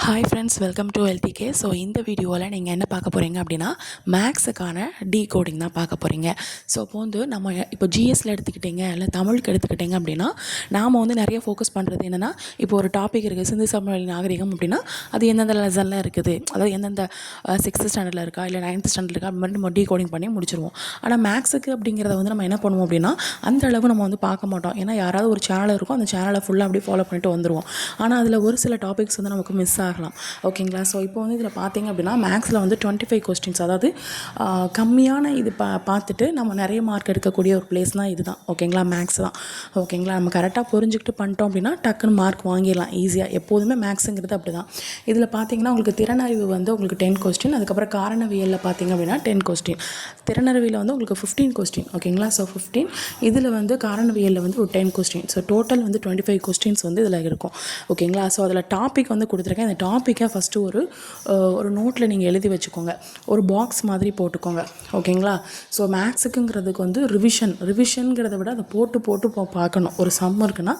Hi friends, welcome to LDK. So இந்த வீடியோவில் நீங்கள் என்ன பார்க்க போகிறீங்க அப்படின்னா, மேக்ஸுக்கான டீகோடிங் தான் பார்க்க போகிறீங்க. ஸோ நம்ம இப்போ ஜிஎஸ்சில் எடுத்துக்கிட்டிங்க, இல்லை தமிழுக்கு எடுத்துக்கிட்டிங்க அப்படின்னா, நாம் நிறைய ஃபோக்கஸ் பண்ணுறது என்னென்னா, இப்போ ஒரு டாபிக் இருக்குது, சிந்து சமவெளி நாகரிகம் அப்படின்னா, அது எந்தெந்த லெசனில் இருக்குது, அதாவது எந்தெந்த 6th ஸ்டாண்டர்டில் இருக்கா, இல்லை 9th ஸ்டாண்டர்ட் இருக்கா, அப்படி மாதிரி நம்ம டீகோடிங் பண்ணி முடிச்சிருவோம். ஆனால் மேக்ஸுக்கு அப்படிங்கிறத நம்ம என்ன பண்ணுவோம் அப்படின்னா, அந்த அளவு நம்ம பார்க்க மாட்டோம். ஏன்னா யாராவது ஒரு சேனல் இருக்கும், அந்த சேனலை ஃபுல்லாக அப்படியே ஃபாலோ பண்ணிட்டு வந்துடுவோம். ஆனால் அதில் ஒரு சில டாபிக்ஸ் நமக்கு மிஸ் ஆகலாம். ஓகேங்களா? ஸோ இப்போ இதில் பார்த்தீங்க அப்படின்னா, மேக்ஸில் 25 கொஸ்டின்ஸ், அதாவது கம்மியான இது பார்த்துட்டு நம்ம நிறைய மார்க் எடுக்கக்கூடிய ஒரு பிளேஸ்னால் இதுதான். ஓகேங்களா? மேக்ஸ் தான். ஓகேங்களா? நம்ம கரெக்டாக புரிஞ்சுக்கிட்டு பண்ணிட்டோம் அப்படின்னா டக்குன்னு மார்க் வாங்கிடலாம் ஈஸியாக. எப்போதுமே மேக்ஸுங்கிறது அப்படி தான். இதில் பார்த்தீங்கன்னா உங்களுக்கு திறனறிவு உங்களுக்கு 10 கொஸ்டின், அதுக்கப்புறம் காரணவியலில் பார்த்தீங்க அப்படின்னா 10 கொஸ்டின், திறனறிவியில் உங்களுக்கு 15 கொஸ்டின். ஓகேங்களா? ஸோ 15, இதில் காரணவியலில் ஒரு 10 கொஸ்டின். ஸோ டோட்டல் 25 கொஸ்டின்ஸ் இதில் இருக்கும். ஓகேங்களா? ஸோ அதில் டாபிக் கொடுத்துருக்கேன். இந்த டாப்பிக்கை ஃபஸ்ட்டு ஒரு நோட்டில் நீங்கள் எழுதி வச்சுக்கோங்க, ஒரு பாக்ஸ் மாதிரி போட்டுக்கோங்க. ஓகேங்களா? ஸோ மேக்ஸுக்குங்கிறதுக்கு ரிவிஷன்கிறத விட அதை போட்டு பார்க்கணும். ஒரு சம் இருக்குன்னா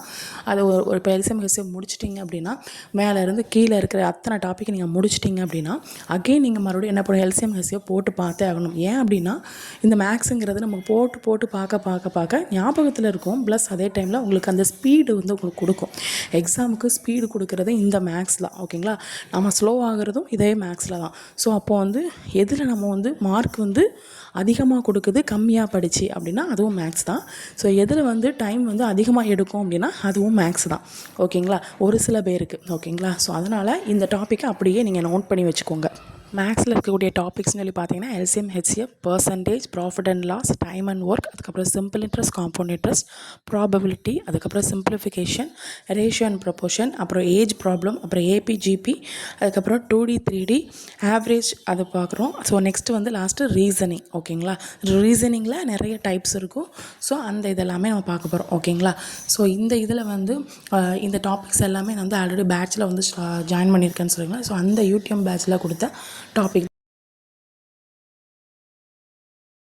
அதை ஒரு இப்போ எல்சிஎம் முடிச்சிட்டிங்க அப்படின்னா, மேலேருந்து கீழே இருக்கிற அத்தனை டாப்பிக்கை நீங்கள் முடிச்சிட்டிங்க அப்படின்னா, அகெயின் நீங்கள் மறுபடியும் என்ன பண்ணும், எல்சிஎம் போட்டு பார்த்தே ஆகணும். ஏன் அப்படின்னா, இந்த மேக்ஸுங்கிறது நம்ம போட்டு பார்க்க ஞாபகத்தில் இருக்கும். ப்ளஸ் அதே டைமில் உங்களுக்கு அந்த ஸ்பீடு உங்களுக்கு கொடுக்கும். எக்ஸாமுக்கு ஸ்பீடு கொடுக்குறது இந்த மேக்ஸ் தான். ஓகேங்களா? நம்ம ஸ்லோ ஆகிறதும் இதே மேக்ஸில் தான். ஸோ அப்போது எதில் நம்ம மார்க் அதிகமாக கொடுக்குது கம்மியாக படித்து அப்படின்னா அதுவும் மேக்ஸ் தான். ஸோ எதில் டைம் அதிகமாக எடுக்கும் அப்படின்னா அதுவும் மேக்ஸ் தான். ஓகேங்களா? ஒரு சில பேருக்கு. ஓகேங்களா? ஸோ அதனால் இந்த டாப்பிக்கை அப்படியே நீங்கள் நோட் பண்ணி வச்சுக்கோங்க. மேக்ஸில் இருக்கக்கூடிய டாபிக்ஸ்னு சொல்லி பார்த்தீங்கன்னா, LCM, HCF, percentage, profit and loss, time and work, அதுக்கப்புறம் simple interest, compound interest, probability, அதுக்கப்புறம் சிம்பிளிஃபிகேஷன், ரேஷியோ அண்ட் ப்ரொபோர்ஷன், அப்புறம் ஏஜ் ப்ராப்ளம், அப்புறம் ஏபிஜிபி, அதுக்கப்புறம் 2D 3D, ஆவரேஜ் அது பார்க்குறோம். So next last reasoning. ஓகேங்களா? ரீசனிங்கில் நிறைய டைப்ஸ் இருக்கும். ஸோ அந்த இதெல்லாமே நம்ம பார்க்க போகிறோம். ஓகேங்களா? ஸோ இந்த இதில் இந்த டாபிக்ஸ் எல்லாமே நான் ஆல்ரெடி பேட்சில் ஜாயின் பண்ணியிருக்கேன்னு சொல்லுங்கள். ஸோ அந்த யூடியூப் பேட்சில் கொடுத்த டாபிக்